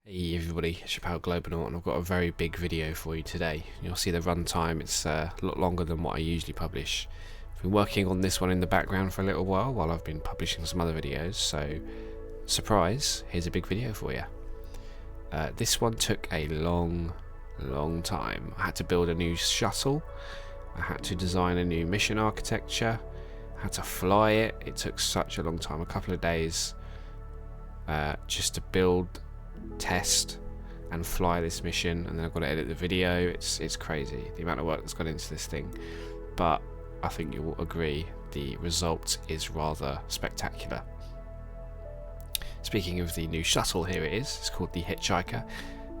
Hey everybody, it's your pal Globonaut, and I've got a very big video for you today. You'll see the runtime, it's a lot longer than what I usually publish. I've been working on this one in the background for a little while I've been publishing some other videos, so surprise, here's a big video for you. This one took a long time. I had to build a new shuttle, I had to design a new mission architecture, I had to fly it. It took such a long time, a couple of days, just to build, test and fly this mission, and then I've got to edit the video. It's crazy the amount of work that's gone into this thing, but I think you will agree the result is rather spectacular. Speaking of the new shuttle, here it is. It's called the Hitchhiker.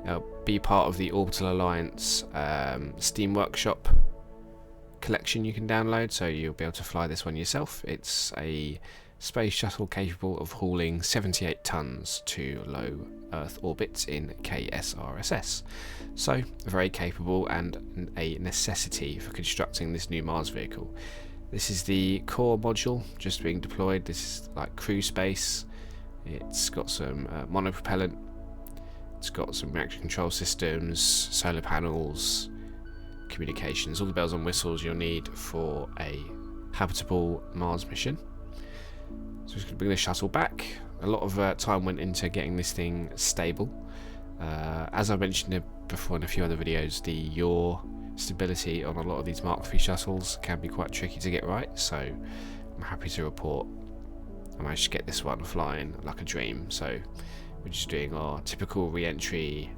It'll be part of the Orbital Alliance Steam Workshop collection you can download, so you'll be able to fly this one yourself. It's a space shuttle capable of hauling 78 tons to low Earth orbits in KSRSS. So, very capable and a necessity for constructing this new Mars vehicle. This is the core module just being deployed. This is like crew space. It's got some monopropellant. It's got some reactor control systems, solar panels, communications, all the bells and whistles you'll need for a habitable Mars mission. So just going to bring the shuttle back. A lot of time went into getting this thing stable. As I mentioned before in a few other videos, the yaw stability on a lot of these Mark III shuttles can be quite tricky to get right, so I'm happy to report I managed to get this one flying like a dream. So we're just doing our typical re-entry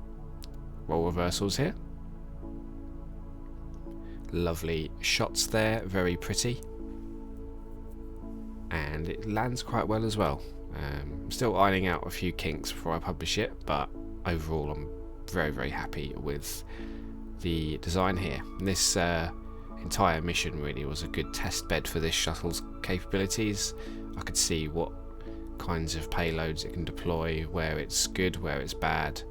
roll reversals here. Lovely shots there, very pretty. And it lands quite well as well. I'm still ironing out a few kinks before I publish it, but overall I'm very happy with the design here. And this entire mission really was a good test bed for this shuttle's capabilities. I could see what kinds of payloads it can deploy, where it's good, where it's bad,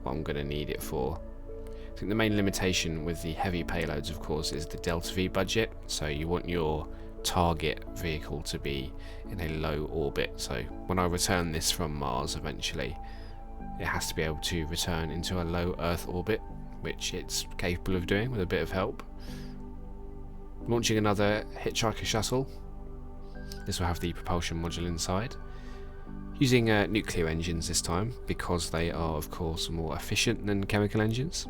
what I'm going to need it for. I think the main limitation with the heavy payloads, of course, is the Delta V budget, so you want your target vehicle to be in a low orbit. So when I return this from Mars eventually, it has to be able to return into a low Earth orbit, which it's capable of doing with a bit of help. Launching another Hitchhiker shuttle. This will have the propulsion module inside, using nuclear engines this time because they are of course more efficient than chemical engines.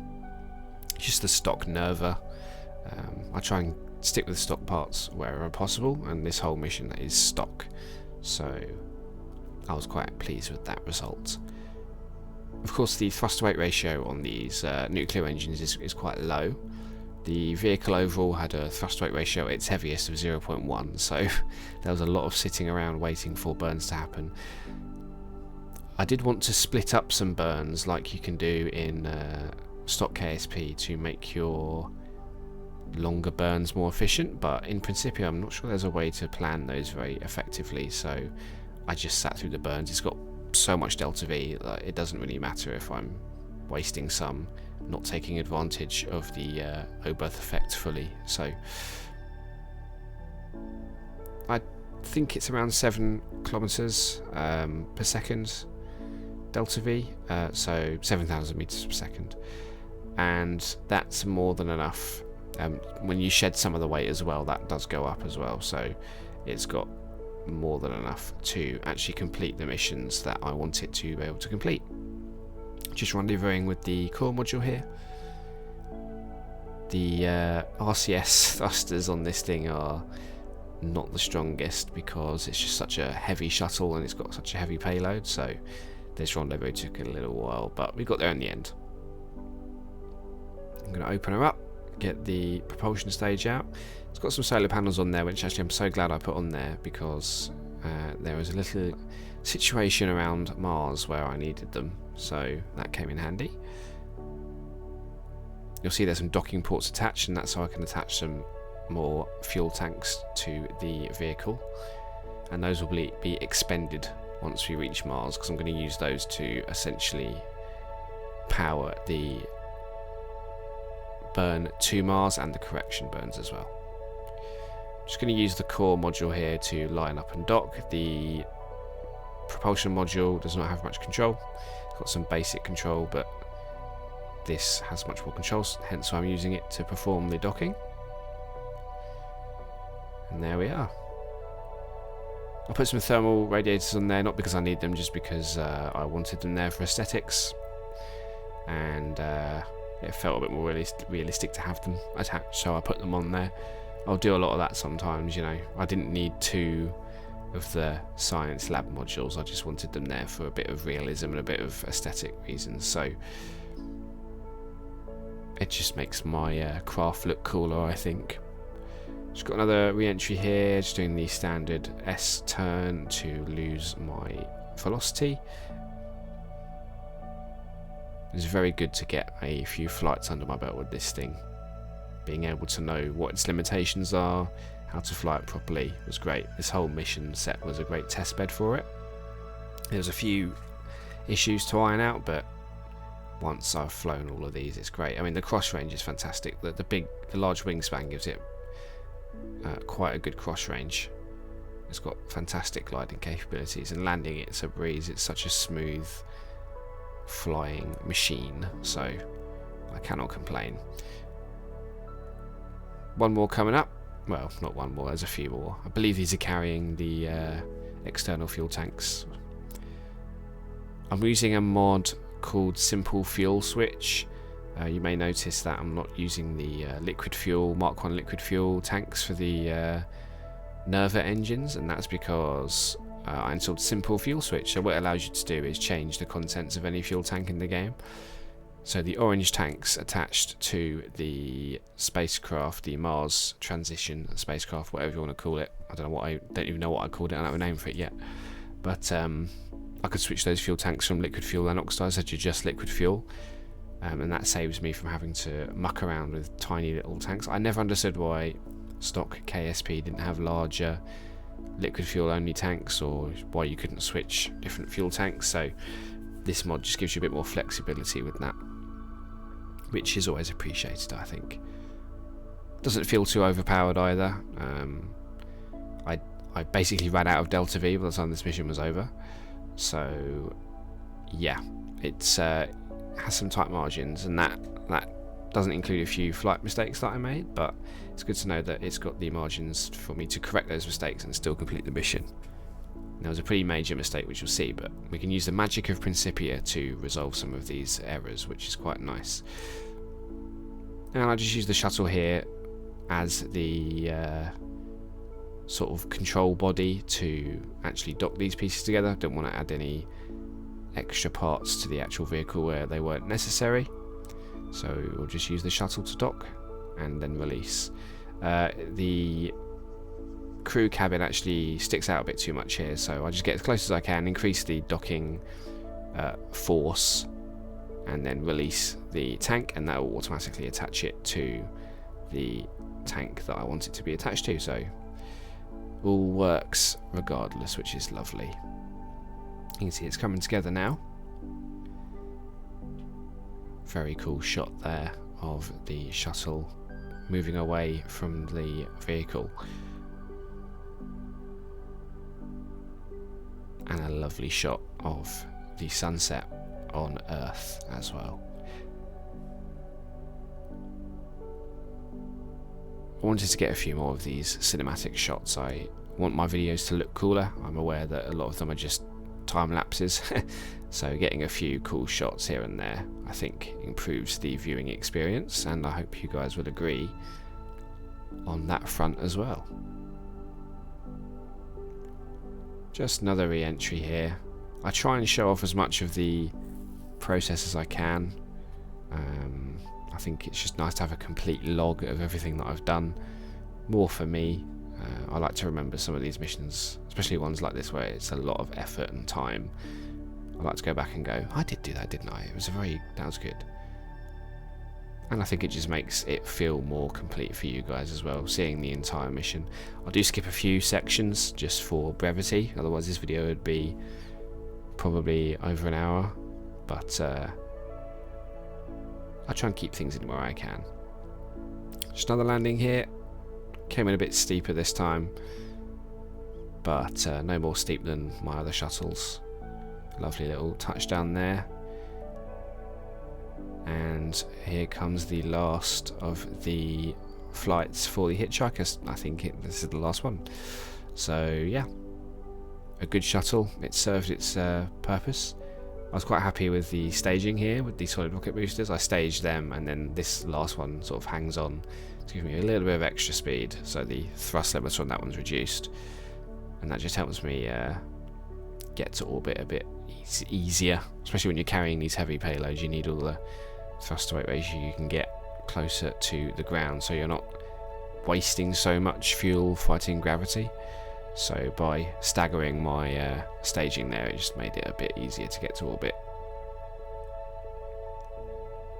Just the stock Nerva. I try and stick with stock parts wherever possible, and this whole mission is stock, so I was quite pleased with that result. Of course, the thrust to weight ratio on these nuclear engines is quite low. The vehicle overall had a thrust to weight ratio at its heaviest of 0.1, so there was a lot of sitting around waiting for burns to happen. I did want to split up some burns like you can do in stock KSP to make your longer burns more efficient, but in principle I'm not sure there's a way to plan those very effectively, so I just sat through the burns. It's got so much Delta V that it doesn't really matter if I'm wasting some, not taking advantage of the O-berth effect fully. So I think it's around 7 kilometers per second Delta V, so 7,000 meters per second, and that's more than enough. When you shed some of the weight as well, that does go up as well, so it's got more than enough to actually complete the missions that I want it to be able to complete. Just rendezvousing with the core module here. The RCS thrusters on this thing are not the strongest because it's just such a heavy shuttle and it's got such a heavy payload, so this rendezvous took a little while, but we got there in the end. I'm going to open her up, get the propulsion stage out. It's got some solar panels on there, which actually I'm so glad I put on there because there was a little situation around Mars where I needed them, so that came in handy. You'll see there's some docking ports attached, and that's how I can attach some more fuel tanks to the vehicle, and those will be expended once we reach Mars, because I'm going to use those to essentially power the burn to Mars and the correction burns as well. Just going to use the core module here to line up and dock. The propulsion module does not have much control. got some basic control, but this has much more controls, hence why I'm using it to perform the docking. And there we are. I put some thermal radiators on there, not because I need them, just because I wanted them there for aesthetics, and it felt a bit more realistic to have them attached, so I put them on there. I'll do a lot of that sometimes, you know. I didn't need 2 of the science lab modules, I just wanted them there for a bit of realism and a bit of aesthetic reasons, so it just makes my craft look cooler, I think. Just got another re-entry here, just doing the standard S turn to lose my velocity. It's very good to get a few flights under my belt with this thing. Being able to know what its limitations are, how to fly it properly was great. This whole mission set was a great test bed for it. There was a few issues to iron out, but once I've flown all of these, it's great. I mean, the cross range is fantastic. The large wingspan gives it quite a good cross range. It's got fantastic gliding capabilities, and landing it's a breeze. It's such a smooth flying machine, so I cannot complain. One more coming up. Well, not one more, there's a few more. I believe these are carrying the external fuel tanks. I'm using a mod called Simple Fuel Switch. You may notice that I'm not using the liquid fuel, Mark 1 liquid fuel tanks for the Nerva engines, and that's because I installed Simple Fuel Switch. So what it allows you to do is change the contents of any fuel tank in the game. So the orange tanks attached to the spacecraft, the Mars transition spacecraft, whatever you want to call it. I don't even know what I called it. I don't have a name for it yet. But I could switch those fuel tanks from liquid fuel and oxidized to just liquid fuel. And that saves me from having to muck around with tiny little tanks. I never understood why stock KSP didn't have larger liquid fuel only tanks, or why you couldn't switch different fuel tanks. So this mod just gives you a bit more flexibility with that, which is always appreciated, I think. Doesn't feel too overpowered either. I basically ran out of Delta V by the time this mission was over. So yeah, it's has some tight margins, and that doesn't include a few flight mistakes that I made, but it's good to know that it's got the margins for me to correct those mistakes and still complete the mission. There was a pretty major mistake, which you'll see, but we can use the magic of Principia to resolve some of these errors, which is quite nice. And I just use the shuttle here as the sort of control body to actually dock these pieces together. Don't want to add any extra parts to the actual vehicle where they weren't necessary, so we'll just use the shuttle to dock and then release. The crew cabin actually sticks out a bit too much here, so I just get as close as I can, increase the docking force, and then release the tank, and that will automatically attach it to the tank that I want it to be attached to. So all works regardless, which is lovely. You can see it's coming together now. Very cool shot there of the shuttle moving away from the vehicle. And a lovely shot of the sunset on Earth as well. I wanted to get a few more of these cinematic shots. I want my videos to look cooler. I'm aware that a lot of them are just time lapses, so getting a few cool shots here and there I think improves the viewing experience, and I hope you guys will agree on that front as well. Just another re-entry here. I try and show off as much of the process as I can. I think it's just nice to have a complete log of everything that I've done. More for me. I like to remember some of these missions, especially ones like this where it's a lot of effort and time. I like to go back and go, I did do that, didn't I? That was good. And I think it just makes it feel more complete for you guys as well, seeing the entire mission. I do skip a few sections just for brevity, otherwise this video would be probably over an hour, but I try and keep things in where I can. Just another landing here. Came in a bit steeper this time, but no more steep than my other shuttles. Lovely little touchdown there. And here comes the last of the flights for the Hitchhiker. I think this is the last one. So yeah, a good shuttle. It served its purpose. I was quite happy with the staging here with the solid rocket boosters. I staged them, and then this last one sort of hangs on to give me a little bit of extra speed, so the thrust limits on that one's reduced, and that just helps me get to orbit a bit easier, especially when you're carrying these heavy payloads. You need all the thrust to weight ratio you can get closer to the ground, so you're not wasting so much fuel fighting gravity. So by staggering my staging there, it just made it a bit easier to get to orbit.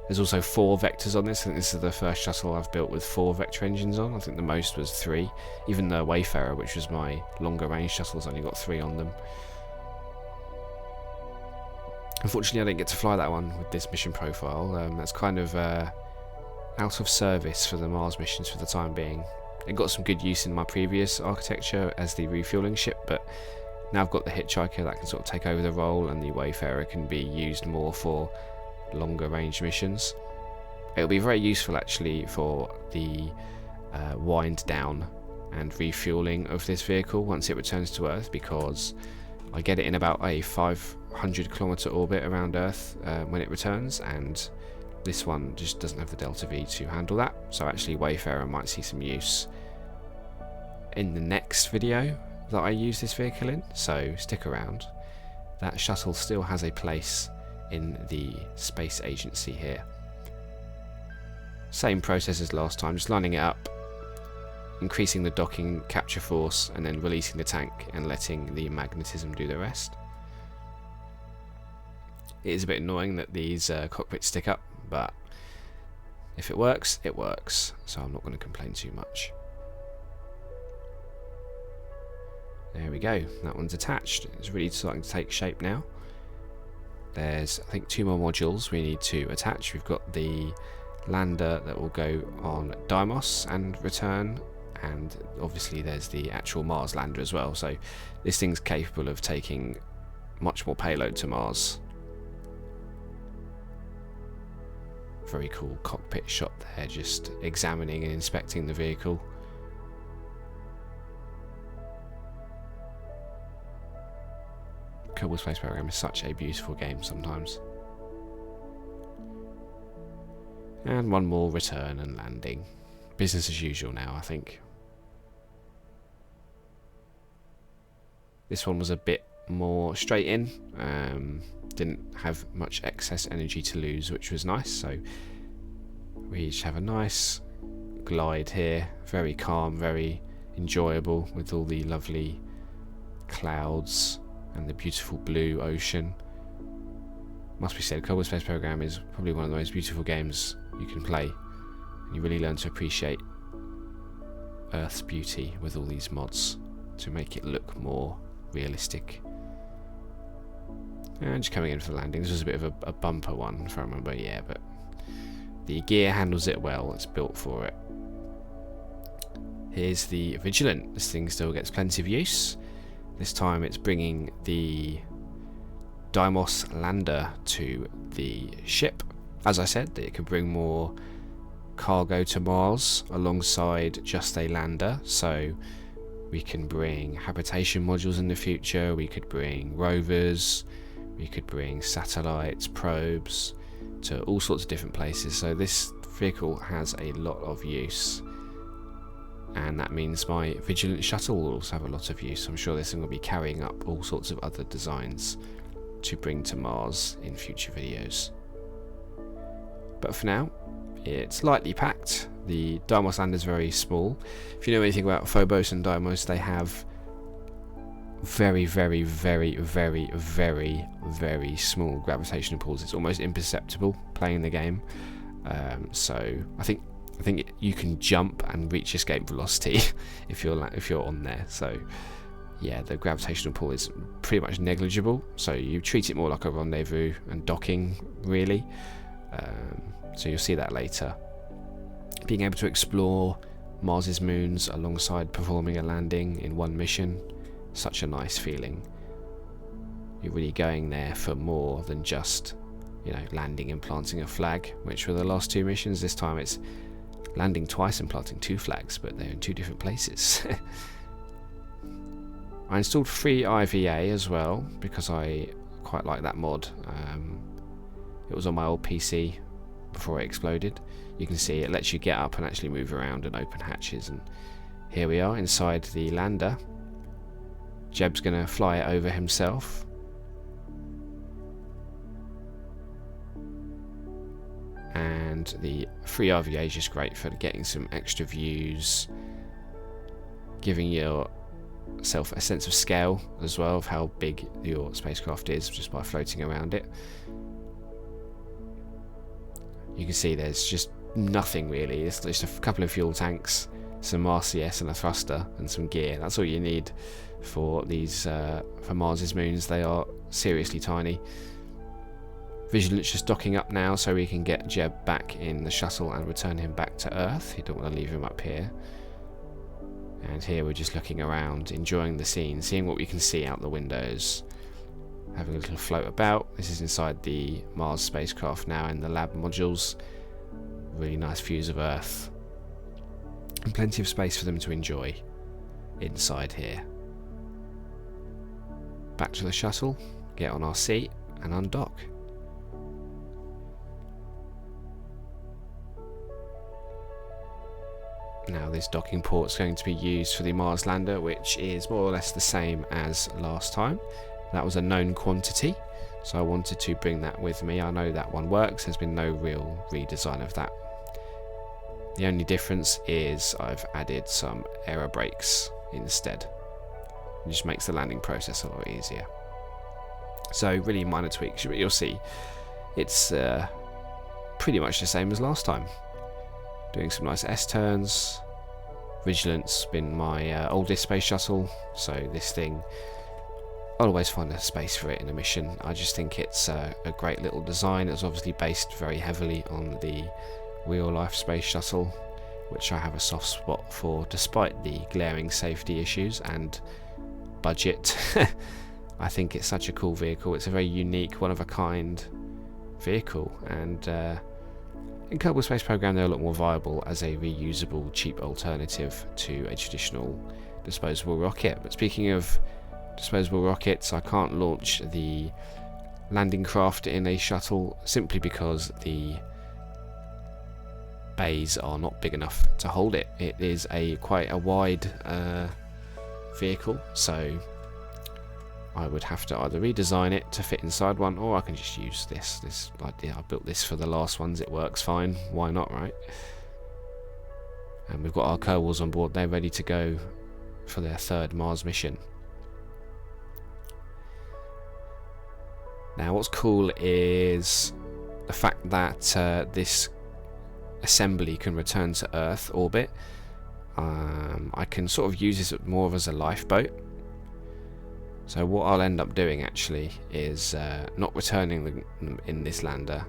There's also 4 vectors on this. I think this is the first shuttle I've built with 4 vector engines on. I think the most was 3. Even the Wayfarer, which was my longer range shuttles, only got 3 on them. Unfortunately, I didn't get to fly that one with this mission profile. That's kind of out of service for the Mars missions for the time being. It got some good use in my previous architecture as the refueling ship, but now I've got the Hitchhiker that can sort of take over the role, and the Wayfarer can be used more for longer range missions. It'll be very useful actually for the wind down and refueling of this vehicle once it returns to Earth, because I get it in about a 500 kilometer orbit around Earth when it returns, and this one just doesn't have the delta V to handle that. So actually Wayfarer might see some use in the next video that I use this vehicle in, so stick around. That shuttle still has a place in the space agency here. Same process as last time, just lining it up, increasing the docking capture force, and then releasing the tank and letting the magnetism do the rest. It is a bit annoying that these cockpits stick up, but if it works, it works, so I'm not going to complain too much. There we go, that one's attached. It's really starting to take shape now. There's, I think, 2 more modules we need to attach. We've got the lander that will go on Deimos and return, and obviously there's the actual Mars lander as well, so this thing's capable of taking much more payload to Mars. Very cool cockpit shot there, just examining and inspecting the vehicle. Kerbal Space Program is such a beautiful game sometimes. And one more return and landing. Business as usual now, I think. This one was a bit more straight in. Didn't have much excess energy to lose, which was nice. So we each have a nice glide here, very calm, very enjoyable, with all the lovely clouds and the beautiful blue ocean. Must be said, Kerbal Space Program is probably one of the most beautiful games you can play, and you really learn to appreciate Earth's beauty with all these mods to make it look more realistic. And just coming in for the landing. This was a bit of a bumper one, if I remember, yeah, but the gear handles it well, it's built for it. Here's the Vigilant. This thing still gets plenty of use. This time it's bringing the Deimos lander to the ship. As I said, it can bring more cargo to Mars alongside just a lander, so we can bring habitation modules in the future, we could bring rovers, we could bring satellites, probes to all sorts of different places. So this vehicle has a lot of use, and that means my Vigilant shuttle will also have a lot of use. I'm sure this thing will be carrying up all sorts of other designs to bring to Mars in future videos. But for now, it's lightly packed. The Deimos lander is very small. If you know anything about Phobos and Deimos, they have very, very, very, very, very, very small gravitational pulls. It's almost imperceptible playing the game. So I think you can jump and reach escape velocity if you're on there. So yeah, the gravitational pull is pretty much negligible. So you treat it more like a rendezvous and docking, really. So you'll see that later. Being able to explore Mars's moons alongside performing a landing in one mission, such a nice feeling. You're really going there for more than just you know, landing and planting a flag, which were the last 2 missions. This time it's landing twice and planting 2 flags, but they're in 2 different places. I installed free IVA as well because I quite like that mod. It was on my old PC before it exploded. You can see it lets you get up and actually move around and open hatches, and here we are inside the lander. Jeb's going to fly it over himself. And the free RVA is just great for getting some extra views, giving yourself a sense of scale as well of how big your spacecraft is just by floating around it. You can see there's just nothing really. It's just a couple of fuel tanks, some RCS and a thruster and some gear. That's all you need for these for Mars's moons. They are seriously tiny. Vigilance just docking up now so we can get Jeb back in the shuttle and return him back to Earth. You don't want to leave him up here. And here we're just looking around, enjoying the scene, seeing what we can see out the windows, having a little float about. This is inside the Mars spacecraft now in the lab modules. Really nice views of Earth. And plenty of space for them to enjoy inside here. Back to the shuttle, get on our seat and undock. Now this docking port is going to be used for the Mars lander, which is more or less the same as last time. That was a known quantity, so I wanted to bring that with me. I know that one works, there's been no real redesign of that. The only difference is I've added some aero brakes instead. It just makes the landing process a lot easier. So really minor tweaks, but you'll see it's pretty much the same as last time. Doing some nice S-turns. Vigilance been my oldest space shuttle, so this thing, I'll always find a space for it in a mission. I just think it's a great little design. It's obviously based very heavily on the real-life space shuttle, which I have a soft spot for despite the glaring safety issues and budget. I think it's such a cool vehicle. It's a very unique, one-of-a-kind vehicle, and in Kerbal Space Program they're a lot more viable as a reusable, cheap alternative to a traditional disposable rocket. But speaking of disposable rockets, I can't launch the landing craft in a shuttle simply because the bays are not big enough to hold it. It is quite a wide vehicle, so I would have to either redesign it to fit inside one, or I can just use this idea. I built this for the last ones, it works fine, why not, right? And we've got our Kerbals on board, they're ready to go for their 3rd Mars mission. Now what's cool is the fact that this assembly can return to Earth orbit. I can sort of use this more as a lifeboat. So what I'll end up doing actually is not returning them in this lander.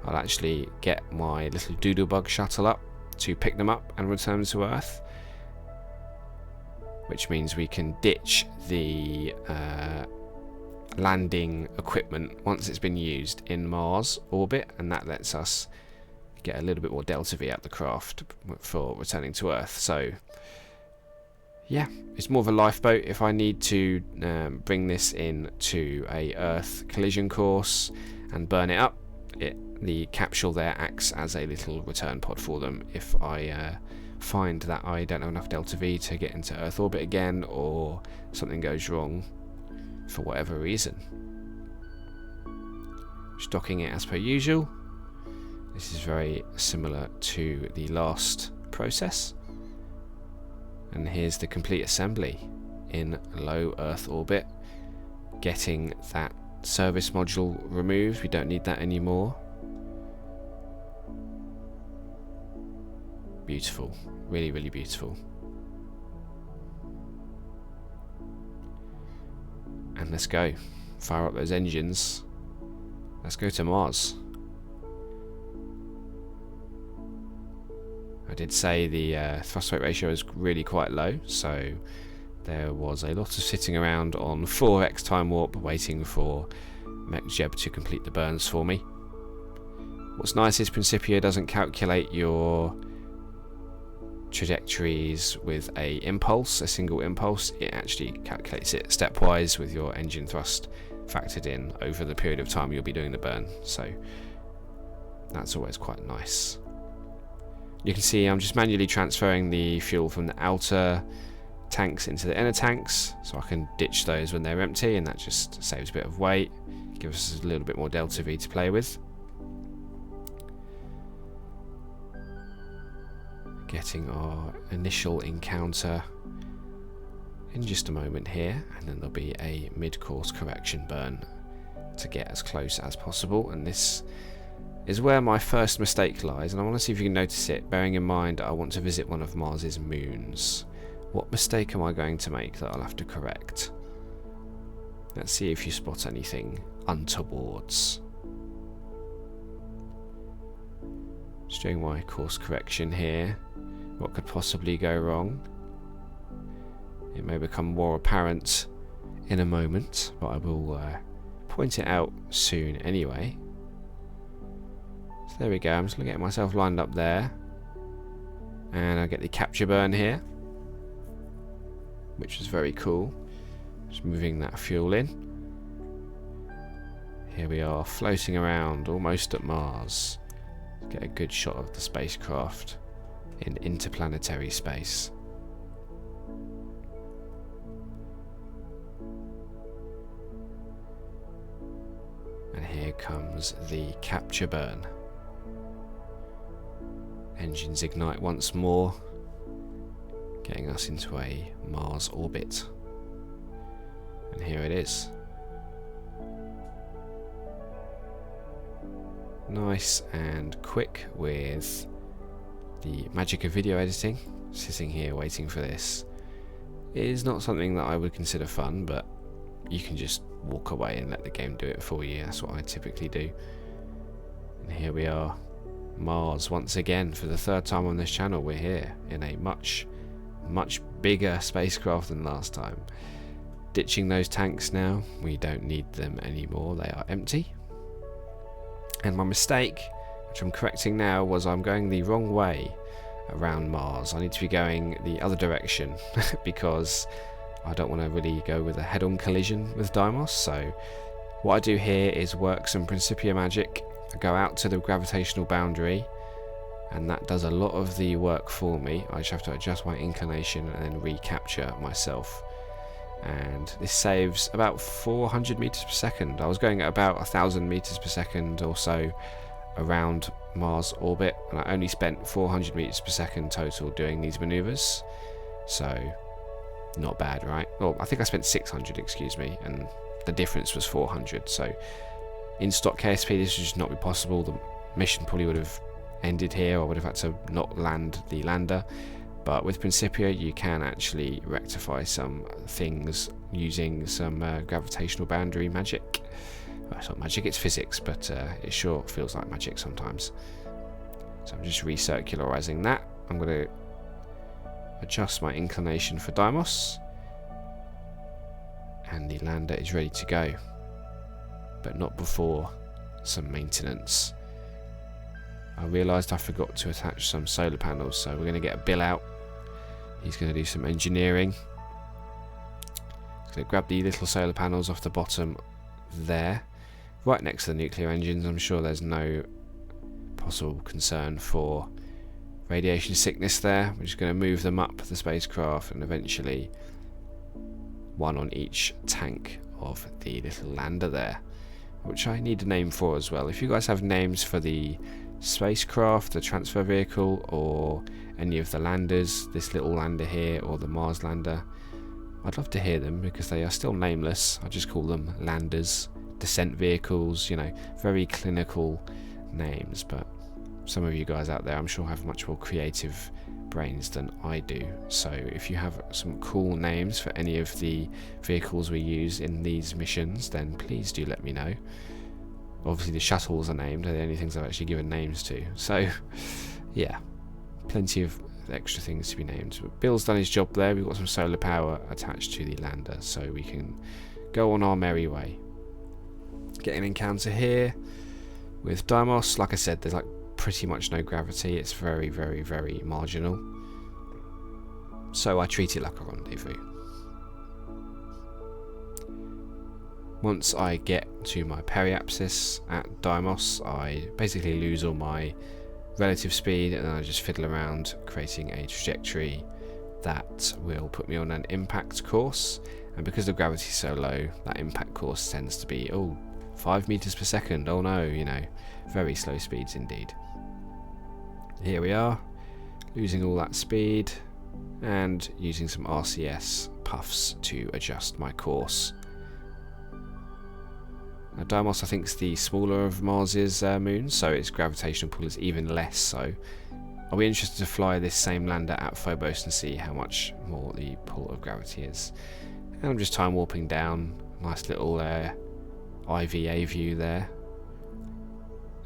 I'll actually get my little doodlebug shuttle up to pick them up and return them to Earth, which means we can ditch the landing equipment once it's been used in Mars orbit, and that lets us get a little bit more delta V out the craft for returning to Earth. So yeah, it's more of a lifeboat. If I need to bring this in to a Earth collision course and burn it up, the capsule there acts as a little return pod for them if I find that I don't have enough delta V to get into Earth orbit again, or something goes wrong for whatever reason. Just docking it as per usual. This is very similar to the last process. And here's the complete assembly in low Earth orbit. Getting that service module removed, we don't need that anymore. Beautiful, really, really beautiful. And let's go, fire up those engines. Let's go to Mars. I did say the thrust weight ratio is really quite low, so there was a lot of sitting around on 4x time warp waiting for Jeb to complete the burns for me. What's nice is Principia doesn't calculate your trajectories with a single impulse. It actually calculates it stepwise with your engine thrust factored in over the period of time you'll be doing the burn, so that's always quite nice. You can see I'm just manually transferring the fuel from the outer tanks into the inner tanks, so I can ditch those when they're empty, and that just saves a bit of weight, gives us a little bit more delta V to play with. Getting our initial encounter in just a moment here, and then there'll be a mid-course correction burn to get as close as possible, and this is where my first mistake lies, and I want to see if you can notice it, bearing in mind I want to visit one of Mars's moons. What mistake am I going to make that I'll have to correct? Let's see if you spot anything untowards. Just doing my course correction here. What could possibly go wrong? It may become more apparent in a moment, but I will point it out soon anyway. So there we go, I'm just going to get myself lined up there, and I get the capture burn here, which is very cool. Just moving that fuel in. Here we are, floating around almost at Mars. Get a good shot of the spacecraft in interplanetary space. And here comes the capture burn. Engines ignite once more, getting us into a Mars orbit. And here it is. Nice and quick with the magic of video editing. Sitting here waiting for this is not something that I would consider fun, but you can just walk away and let the game do it for you. That's what I typically do. And here we are, Mars once again. For the third time on this channel, we're here in a much bigger spacecraft than last time. Ditching those tanks now, we don't need them anymore, they are empty. And my mistake, which I'm correcting now, was I'm going the wrong way around Mars. I need to be going the other direction because I don't want to really go with a head-on collision with Deimos. So what I do here is work some Principia magic. I go out to the gravitational boundary, and that does a lot of the work for me. I just have to adjust my inclination and then recapture myself. And this saves about 400 meters per second. I was going at about 1,000 meters per second or so around Mars orbit, and I only spent 400 meters per second total doing these maneuvers. So not bad, right? Well, I think I spent 600, excuse me, and the difference was 400. So in stock KSP this would just not be possible. The mission probably would have ended here, or would have had to not land the lander. But with Principia you can actually rectify some things using some gravitational boundary magic. Well, it's not magic, it's physics, but it sure feels like magic sometimes. So I'm just recircularizing that. I'm going to adjust my inclination for Deimos, and the lander is ready to go, but not before some maintenance. I realised I forgot to attach some solar panels, so we're going to get a Bill out. He's going to do some engineering. He's going to grab the little solar panels off the bottom there, right next to the nuclear engines. I'm sure there's no possible concern for radiation sickness there. We're just going to move them up the spacecraft, and eventually one on each tank of the little lander there, which I need a name for as well. If you guys have names for the spacecraft, the transfer vehicle, or any of the landers, this little lander here or the Mars lander, I'd love to hear them, because they are still nameless. I just call them landers, descent vehicles, you know, very clinical names. But some of you guys out there I'm sure have much more creative brains than I do, so if you have some cool names for any of the vehicles we use in these missions, then please do let me know. Obviously the shuttles are named, they're the only things I've actually given names to, so yeah, plenty of extra things to be named. But Bill's done his job there. We've got some solar power attached to the lander, so we can go on our merry way. Get an encounter here With Deimos, like I said, there's like pretty much no gravity. It's very, very, very marginal. So I treat it like a rendezvous. Once I get to my periapsis at Deimos, I basically lose all my relative speed, and then I just fiddle around creating a trajectory that will put me on an impact course. And because the gravity is so low, that impact course tends to be 5 meters per second. Oh no, you know, very slow speeds indeed. Here we are, losing all that speed and using some RCS puffs to adjust my course. Now Deimos, I think, is the smaller of Mars's moons, so its gravitational pull is even less. So I'll be interested to fly this same lander at Phobos and see how much more the pull of gravity is. And I'm just time warping down. Nice little IVA view there.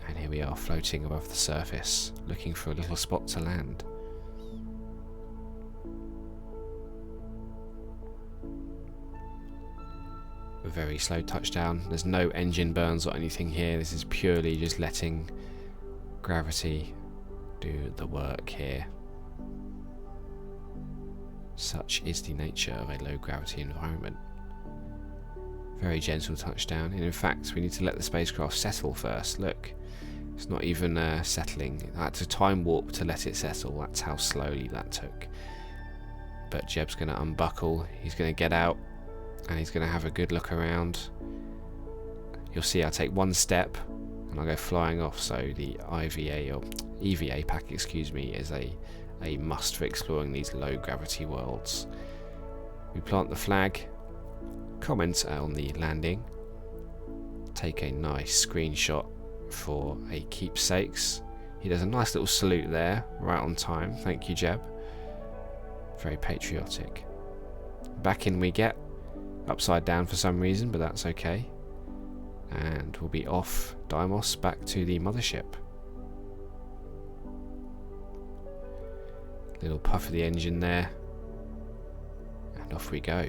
And here we are floating above the surface, looking for a little spot to land. A very slow touchdown. There's no engine burns or anything here. This is purely just letting gravity do the work here. Such is the nature of a low gravity environment. Very gentle touchdown, and in fact we need to let the spacecraft settle first. Look, it's not even settling. I had to time warp to let it settle. That's how slowly that took. But Jeb's going to unbuckle, he's going to get out, and he's going to have a good look around. You'll see I take one step and I go flying off, so the IVA or EVA pack, excuse me, is a must for exploring these low gravity worlds. We plant the flag, comment on the landing, take a nice screenshot for a keepsakes. He does a nice little salute there, right on time. Thank you, Jeb. Very patriotic. Back in we get, upside down for some reason, but that's okay. And we'll be off Deimos back to the mothership. Little puff of the engine there, and off we go.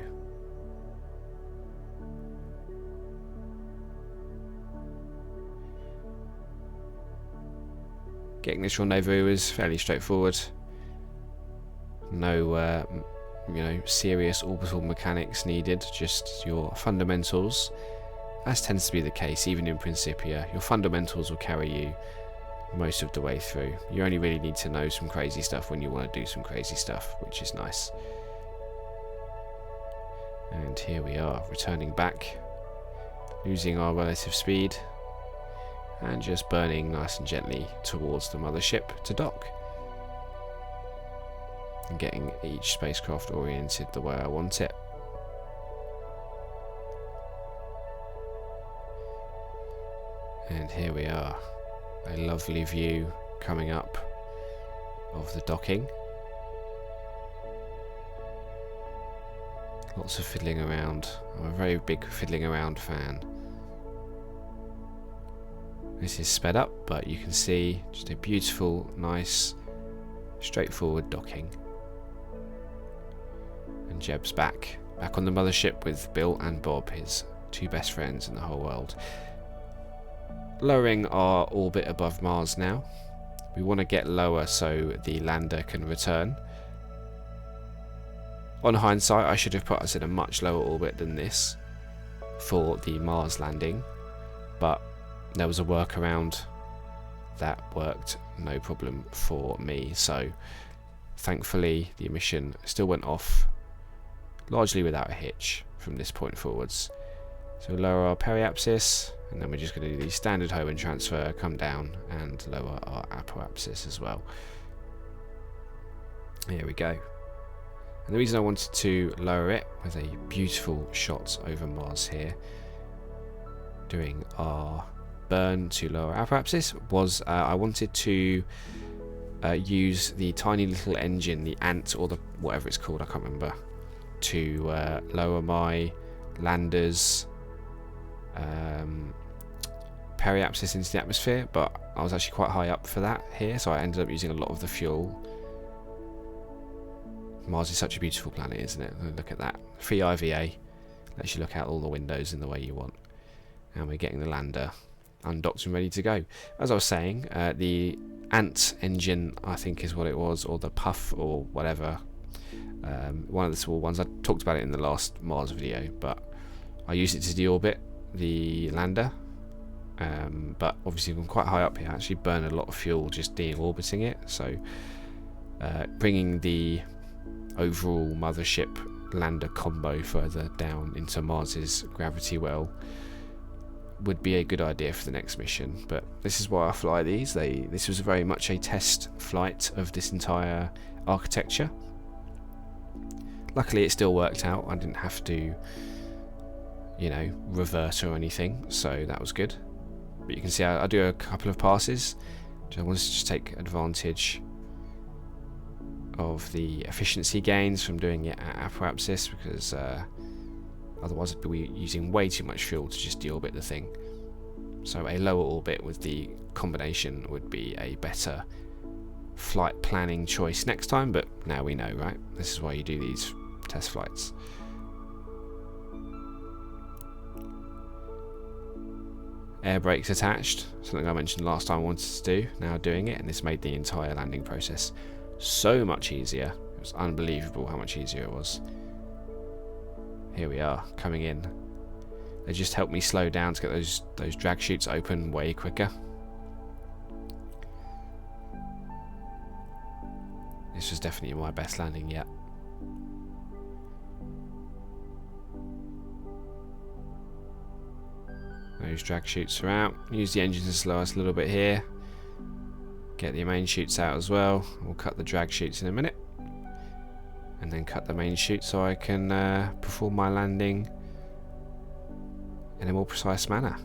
Getting this rendezvous is fairly straightforward. No, serious orbital mechanics needed. Just your fundamentals, as tends to be the case even in Principia. Your fundamentals will carry you most of the way through. You only really need to know some crazy stuff when you want to do some crazy stuff, which is nice. And here we are, returning back, losing our relative speed, and just burning nice and gently towards the mothership to dock. And getting each spacecraft oriented the way I want it. And here we are. A lovely view coming up of the docking. Lots of fiddling around. I'm a very big fiddling around fan. This is sped up, but you can see just a beautiful, nice, straightforward docking. And Jeb's back on the mothership with Bill and Bob, his two best friends in the whole world. Lowering our orbit above Mars now. We want to get lower so the lander can return. On hindsight, I should have put us in a much lower orbit than this for the Mars landing, but there was a workaround that worked no problem for me, so thankfully the mission still went off largely without a hitch from this point forwards. So lower our periapsis, and then we're just going to do the standard home and transfer, come down and lower our apoapsis as well. Here we go. And the reason I wanted to lower it with a beautiful shot over Mars here, doing our burn to lower apoapsis, was I wanted to use the tiny little engine, the ant or the whatever it's called, I can't remember, to lower my lander's periapsis into the atmosphere, but I was actually quite high up for that here, so I ended up using a lot of the fuel. Mars is such a beautiful planet, isn't it? Look at that. Free IVA lets you look out all the windows in the way you want. And we're getting the lander undocked and ready to go. As I was saying, the Ant engine, I think is what it was, or the Puff or whatever, one of the small ones. I talked about it in the last Mars video, but I used it to deorbit the lander, but obviously from quite high up here I actually burn a lot of fuel just deorbiting it, so bringing the overall mothership lander combo further down into Mars's gravity well would be a good idea for the next mission. But this is why I fly these. This was very much a test flight of this entire architecture. Luckily it still worked out. I didn't have to, you know, revert or anything, so that was good. But you can see I do a couple of passes. I wanted to just take advantage of the efficiency gains from doing it at apoapsis, because otherwise I'd be using way too much fuel to just deorbit the thing. So a lower orbit with the combination would be a better flight planning choice next time, but now we know, right? This is why you do these test flights. Air brakes attached, something I mentioned last time I wanted to do, now doing it, and this made the entire landing process so much easier. It was unbelievable how much easier it was. Here we are, coming in. They just helped me slow down to get those drag chutes open way quicker. This was definitely my best landing yet. Those drag chutes are out. Use the engine to slow us a little bit here. Get the main chutes out as well. We'll cut the drag chutes in a minute. And then cut the main chute so I can perform my landing in a more precise manner.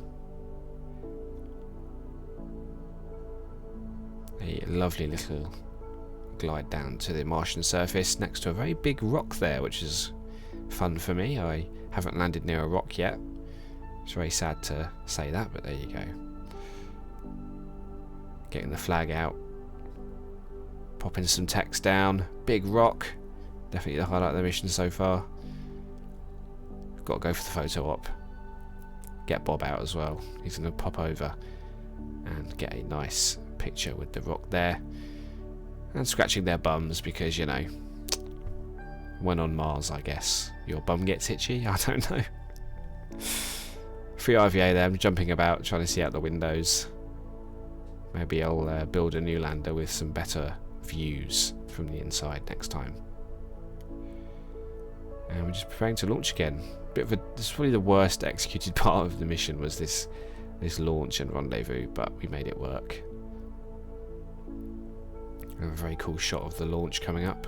A lovely little glide down to the Martian surface next to a very big rock there, which is fun for me. I haven't landed near a rock yet. It's very sad to say that, but there you go. Getting the flag out. Popping some text down. Big rock. Definitely the highlight of the mission so far. Got to go for the photo op. Get Bob out as well. He's going to pop over and get a nice picture with the rock there. And scratching their bums because, you know, when on Mars, I guess, your bum gets itchy. I don't know. Free IVA there. I'm jumping about, trying to see out the windows. Maybe I'll build a new lander with some better views from the inside next time. And we're just preparing to launch again. This is probably the worst executed part of the mission, was this launch and rendezvous, but we made it work. We have a very cool shot of the launch coming up.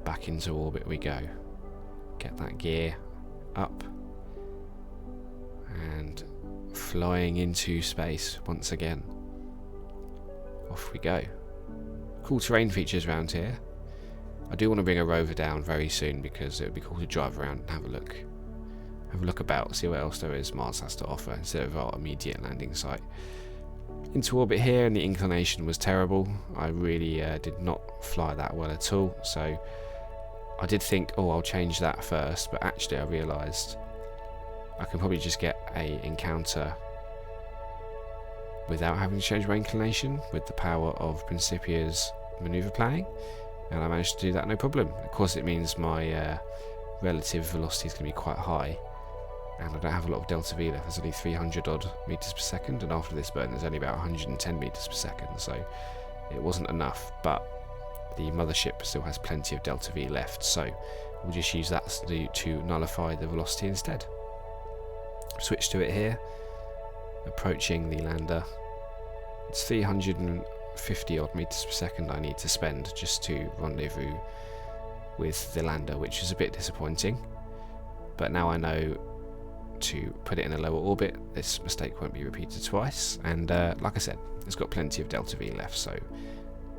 Back into orbit we go. Get that gear up. And flying into space once again. Off we go. Cool terrain features around here. I do want to bring a rover down very soon because it would be cool to drive around and have a look. Have a look about, see what else there is Mars has to offer instead of our immediate landing site. Into orbit here, and the inclination was terrible. I really did not fly that well at all, so I did think, oh, I'll change that first, but actually I realised I can probably just get a encounter without having to change my inclination with the power of Principia's manoeuvre planning, and I managed to do that no problem. Of course it means my relative velocity is going to be quite high, and I don't have a lot of delta V left. There's only 300 odd meters per second, and after this burn there's only about 110 meters per second, so it wasn't enough, but the mothership still has plenty of delta V left, so we'll just use that to nullify the velocity instead. Switch to it here, approaching the lander. It's 350 odd meters per second I need to spend just to rendezvous with the lander, which is a bit disappointing, but now I know to put it in a lower orbit. This mistake won't be repeated twice, and like I said, it's got plenty of delta V left, so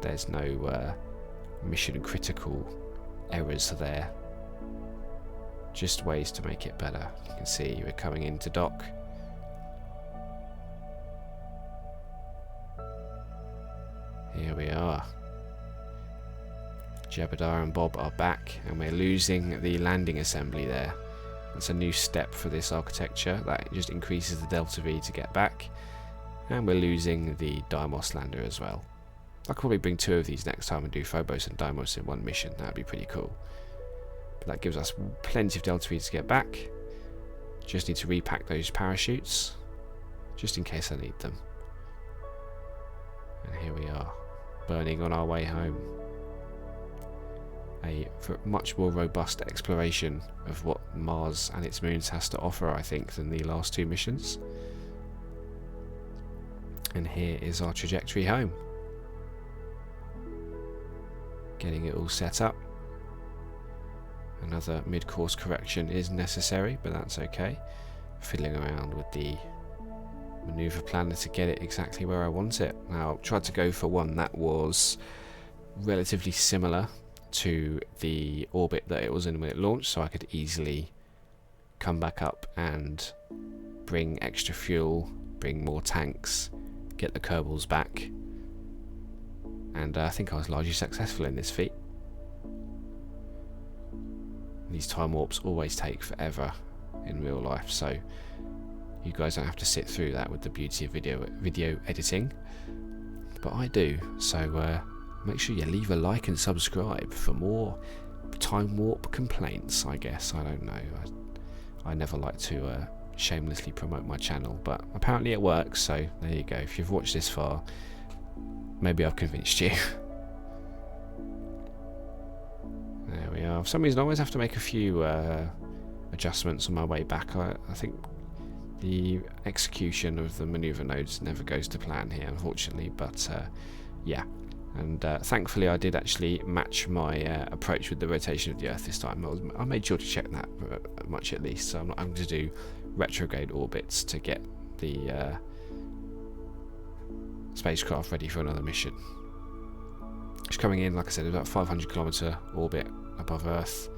there's no mission critical errors there, just ways to make it better. You can see we're coming into dock. Here we are. Jebediah and Bob are back, and we're losing the landing assembly there. That's a new step for this architecture. That just increases the delta V to get back. And we're losing the Deimos lander as well. I could probably bring 2 of these next time and do Phobos and Deimos in one mission. That'd be pretty cool. But that gives us plenty of delta V to get back. Just need to repack those parachutes, just in case I need them. And here we are, burning on our way home. A much more robust exploration of what Mars and its moons has to offer, I think, than the last 2 missions. And here is our trajectory home. Getting it all set up. Another mid-course correction is necessary, but that's okay. Fiddling around with the maneuver planner to get it exactly where I want it. Now, I tried to go for one that was relatively similar to the orbit that it was in when it launched, so I could easily come back up and bring extra fuel, bring more tanks, get the Kerbals back. And I think I was largely successful in this feat. These time warps always take forever in real life, so you guys don't have to sit through that with the beauty of video editing, but I do. So make sure you leave a like and subscribe for more time warp complaints. I guess, I don't know, I never like to shamelessly promote my channel, but apparently it works, so there you go. If you've watched this far, maybe I've convinced you. There we are. For some reason I always have to make a few adjustments on my way back. I think the execution of the maneuver nodes never goes to plan here, unfortunately, but yeah. And thankfully I did actually match my approach with the rotation of the Earth this time. I made sure to check that much at least, so I'm going to do retrograde orbits to get the spacecraft ready for another mission. It's coming in, like I said, about 500-kilometer orbit above Earth.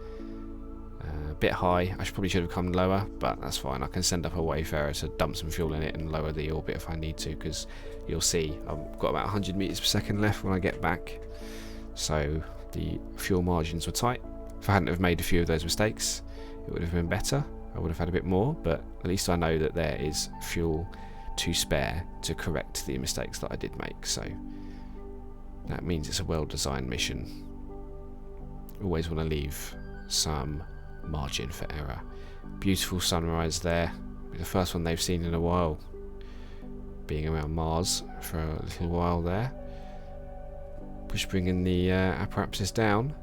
A bit high. I probably should have come lower, but that's fine. I can send up a Wayfarer to dump some fuel in it and lower the orbit if I need to, because you'll see I've got about 100 meters per second left when I get back. So the fuel margins were tight. If I hadn't have made a few of those mistakes, it would have been better. I would have had a bit more, but at least I know that there is fuel to spare to correct the mistakes that I did make. So that means it's a well-designed mission. Always want to leave some margin for error. Beautiful sunrise there. The first one they've seen in a while. Being around Mars for a little while there. Just bringing the apparatus down.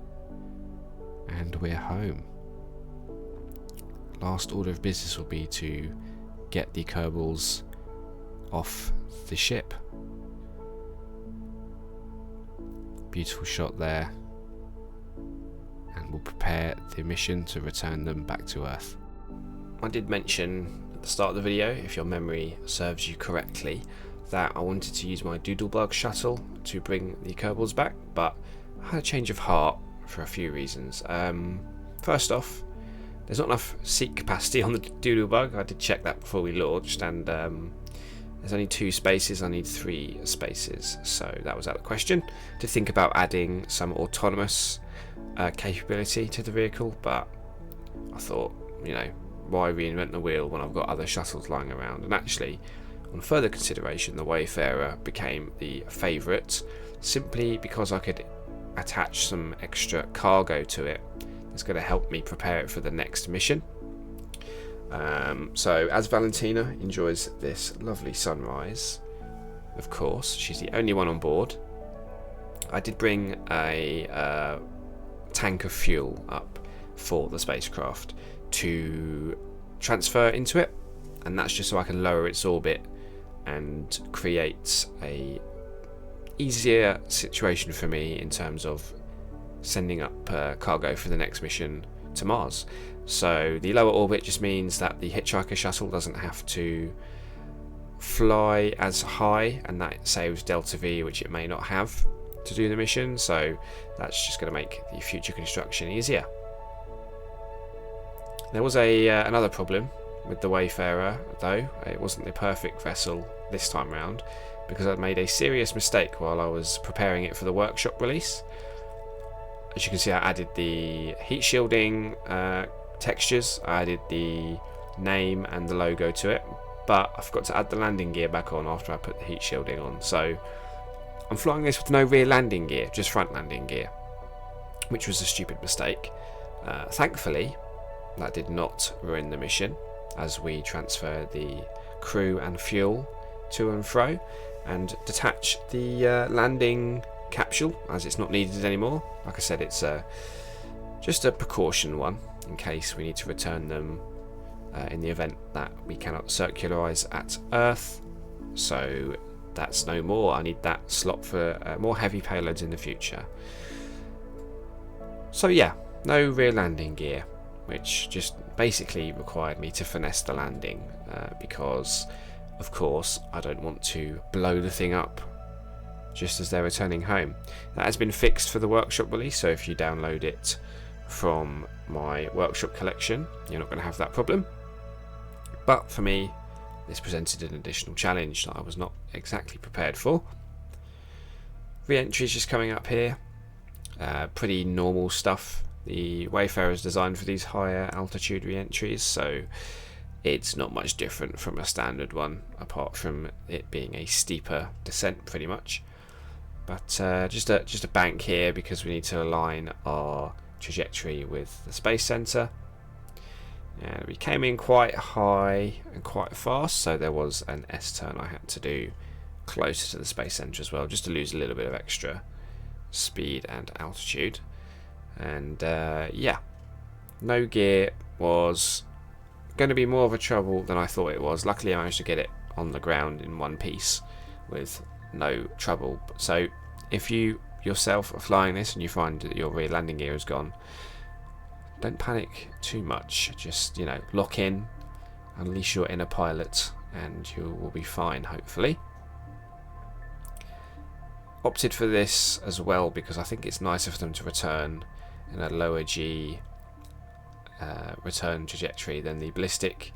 And we're home. Last order of business will be to get the Kerbals off the ship. Beautiful shot there. And we'll prepare the mission to return them back to Earth. I did mention at the start of the video, if your memory serves you correctly, that I wanted to use my Doodlebug shuttle to bring the Kerbals back, but I had a change of heart for a few reasons. First off, there's not enough seat capacity on the Doodlebug. I did check that before we launched, and there's only 2 spaces. I need 3 spaces, so that was out of the question. To think about adding some autonomous capability to the vehicle, but I thought, you know, why reinvent the wheel when I've got other shuttles lying around? And actually, on further consideration, the Wayfarer became the favourite, simply because I could attach some extra cargo to it that's going to help me prepare it for the next mission. So as Valentina enjoys this lovely sunrise, of course, she's the only one on board, I did bring a tank of fuel up for the spacecraft to transfer into it, and that's just so I can lower its orbit and create a easier situation for me in terms of sending up cargo for the next mission to Mars. So the lower orbit just means that the Hitchhiker shuttle doesn't have to fly as high, and that saves delta V, which it may not have to do the mission, so that's just going to make the future construction easier. There was another problem with the Wayfarer, though. It wasn't the perfect vessel this time round, because I'd made a serious mistake while I was preparing it for the workshop release. As you can see, I added the heat shielding textures. I added the name and the logo to it, but I forgot to add the landing gear back on after I put the heat shielding on. So I'm flying this with no rear landing gear, just front landing gear, which was a stupid mistake. Thankfully, that did not ruin the mission, as we transfer the crew and fuel to and fro and detach the landing capsule as it's not needed anymore. Like I said, it's just a precaution one in case we need to return them in the event that we cannot circularize at Earth. So that's no more. I need that slot for more heavy payloads in the future. So yeah, no rear landing gear, which just basically required me to finesse the landing because of course I don't want to blow the thing up just as they're returning home. That has been fixed for the workshop release, so if you download it from my workshop collection, you're not going to have that problem. But for me, this presented an additional challenge that I was not exactly prepared for. Re-entry is just coming up here. Pretty normal stuff. The Wayfarer is designed for these higher altitude re-entries, so it's not much different from a standard one, apart from it being a steeper descent pretty much. But just a bank here because we need to align our trajectory with the Space Center. And we came in quite high and quite fast, so there was an S-turn I had to do closer to the Space Center as well, just to lose a little bit of extra speed and altitude. And yeah, no gear was going to be more of a trouble than I thought it was. Luckily I managed to get it on the ground in one piece with no trouble. So if you yourself are flying this and you find that your rear landing gear is gone, don't panic too much. Just, you know, lock in, unleash your inner pilot, and you will be fine, hopefully. Opted for this as well because I think it's nicer for them to return in a lower G return trajectory than the ballistic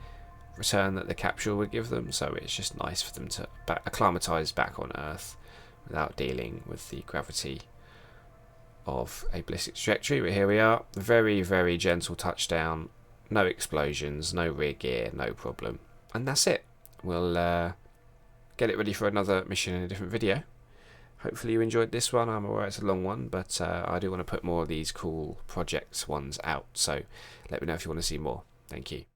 return that the capsule would give them. So it's just nice for them to acclimatise back on Earth without dealing with the gravity of a ballistic trajectory. But here we are, very, very gentle touchdown, no explosions, no rear gear, no problem, and that's it. We'll get it ready for another mission in a different video. Hopefully you enjoyed this one. I'm aware it's a long one, but I do want to put more of these cool projects ones out, so let me know if you want to see more. Thank you.